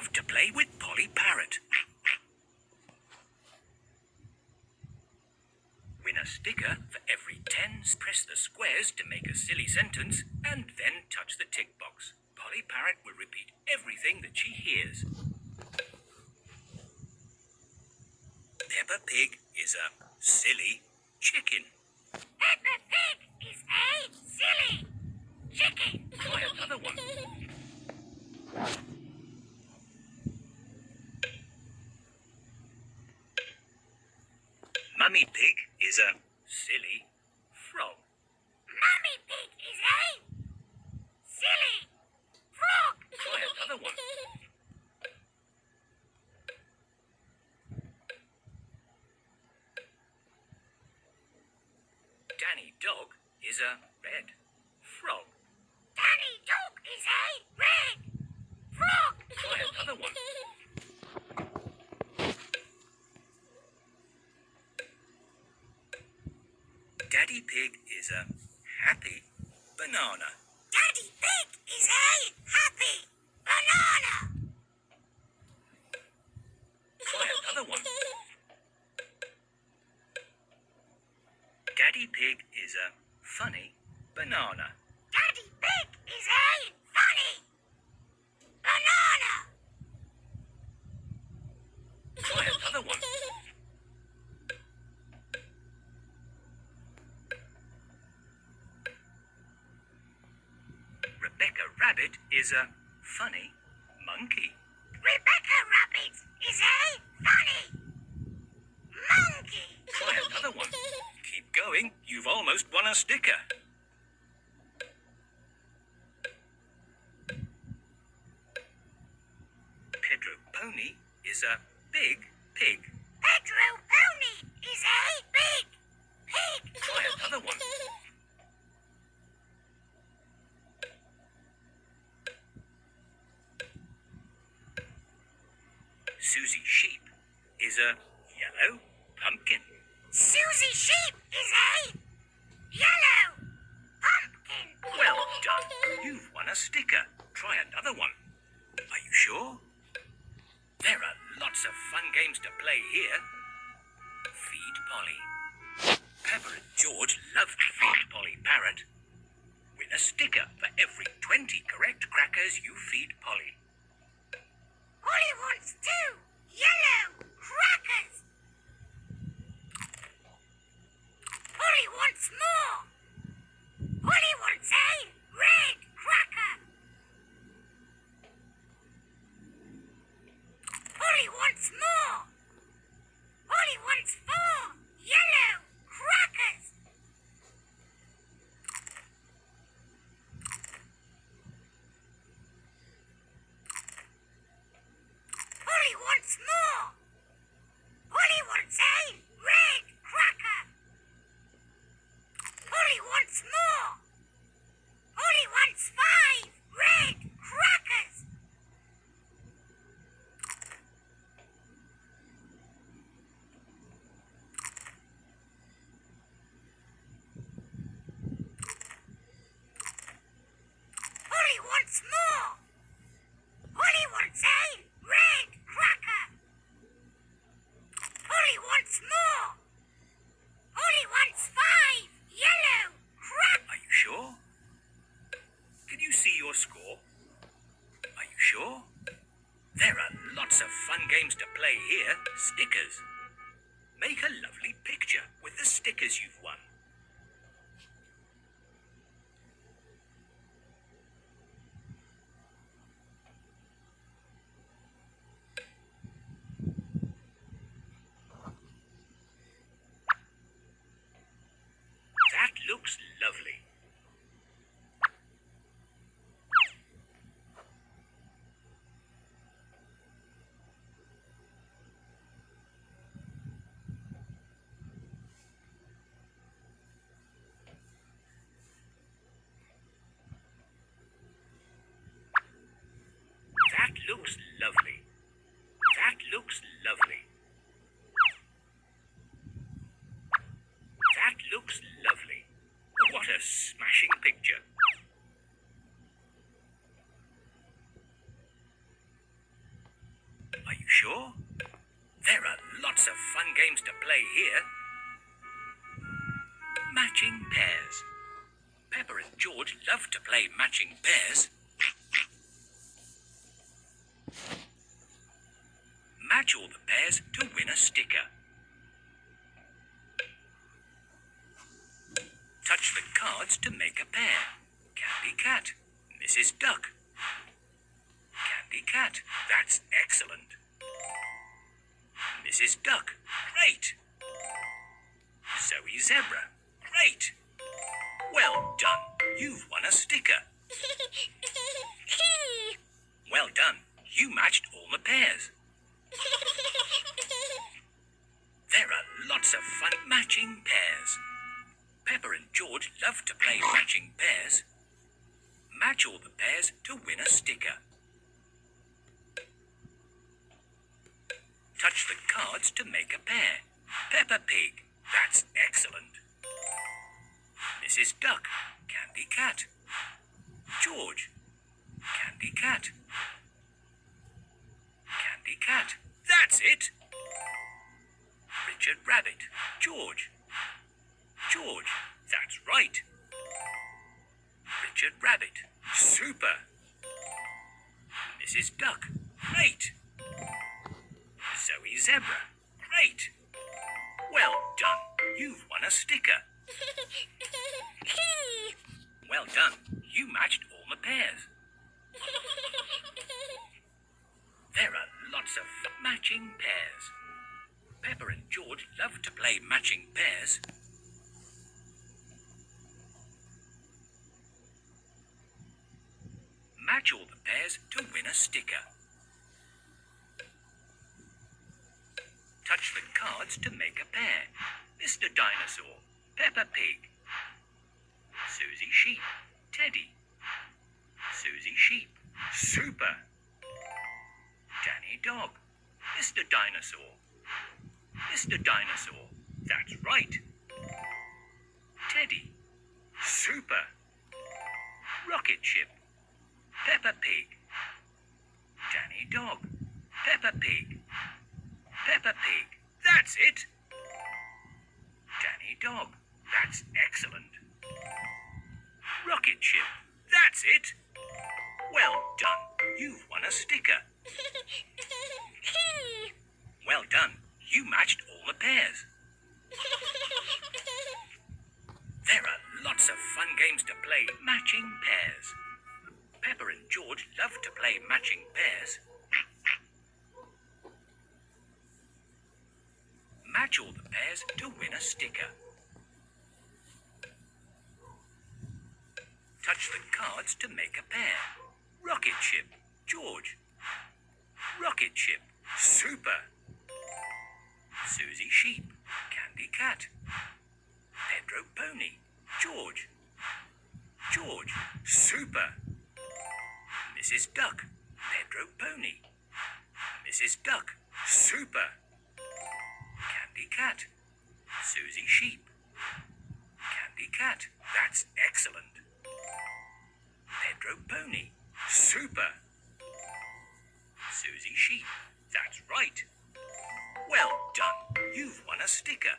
love to play with Polly Parrot. Win a sticker for every 10. Press the squares to make a silly sentence and then touch the tick box. Polly Parrot will repeat everything that she hears. Peppa Pig is a silly chicken. Peppa Pig is a silly chicken. Try another one. Mummy Pig is a silly frog. Mummy Pig is a silly frog. Try another one. Danny Dog is a red frog. Danny Dog is a red frog. Try another one. Daddy Pig is a happy banana. Daddy Pig is a happy banana. Try another one. Daddy Pig is a funny banana. Daddy Pig is a funny banana. Try another one. Rebecca Rabbit is a funny monkey. Rebecca Rabbit is a funny monkey. Try another one. Keep going. You've almost won a sticker. Pedro Pony is a big pig. Pedro Pony is a big pig. Try another one. Susie Sheep is a yellow pumpkin. Susie Sheep is a yellow pumpkin. Well done. You've won a sticker. Try another one. Are you sure? There are lots of fun games to play here. Feed Polly. Peppa and George love to feed Polly Parrot. Win a sticker for every 20 correct crackers you feed Polly. Polly wants 2 yellow crackers. Polly wants more. Polly wants a red cracker. Polly wants more. Polly wants 4 yellow crackers. Polly wants more. Polly wants a red cracker. Polly wants more. Polly wants 5 red crackers. Polly wants more. Polly wants a red cracker. Polly wants more. Polly wants 5 yellow crackers. Are you sure? Can you see your score? Are you sure? There are lots of fun games to play here. Stickers. Make a lovely picture with the stickers you've won. That looks lovely. That looks lovely. That looks lovely. That looks lovely. What a smashing picture. sure? There are lots of fun games to play here. Matching pairs. Peppa and George love to play matching pairs. Match all the pairs to win a sticker. Touch the cards to make a pair. Candy Cat, Mrs. Duck. Candy Cat, that's excellent. Mrs. Duck, great. Zoe Zebra, great. Well done, you've won a sticker. Well done, you matched all the pairs. There are lots of fun matching pairs. Peppa and George love to play matching pairs. Match all the pairs to win a sticker. Touch the cards to make a pair. Peppa Pig, that's excellent. Mrs. Duck, Candy Cat. George, Candy Cat. Candy Cat, that's it. Richard Rabbit, George. George, that's right. Richard Rabbit, super. Mrs. Duck, great. Zoe Zebra, great. Well done, you've won a sticker. Well done, you matched all the pairs. There are lots of matching pairs. Peppa and George love to play matching pairs. Match all the pairs to win a sticker. Touch the cards to make a pair. Mr. Dinosaur, Peppa Pig. Susie Sheep, Teddy. Susie Sheep, super. Danny Dog, Mr. Dinosaur. Mr. Dinosaur, that's right. Teddy, super. Rocket Ship, Peppa Pig. Danny Dog, Peppa Pig. Peppa Pig, that's it. Danny Dog, that's excellent. Rocket Ship, that's it. Well done, you've won a sticker. Well done, you matched all the pairs. There are lots of fun games to play matching pairs. Peppa and George love to play matching pairs. Match all the pairs to win a sticker. Touch the cards to make a pair. Rocket Ship, George. Rocket Ship, super. Susie Sheep, Candy Cat. Pedro Pony, George. George, super. Mrs. Duck, Pedro Pony. Mrs. Duck, super. Candy Cat, Susie Sheep. Candy Cat, that's excellent. Pedro Pony, super. Susie Sheep, that's right. Well done, you've won a sticker.